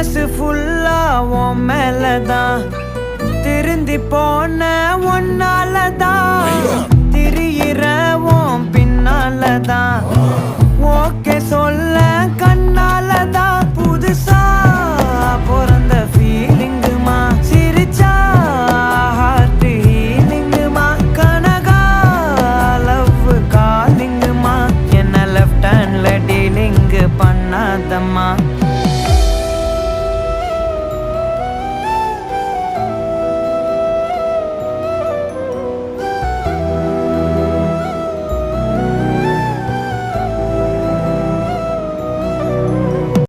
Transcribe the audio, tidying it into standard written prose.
மனசு ஃபுல்லா உன் மேலதான் திருந்தி போன ஒன்னாலதான் திரியிற உன் பின்னாலதான் ஓகே சொல்ல கண்ணாலதான் புதுசா பிறந்த ஃபீலிங்குமா சிரிச்சா ஹார்ட் ஹீலிங்குமா கனகா லவ் காலிங்குமா என்ன லெஃப்ட் ஹேண்ட்ல டீலிங் பண்ணாதம்மா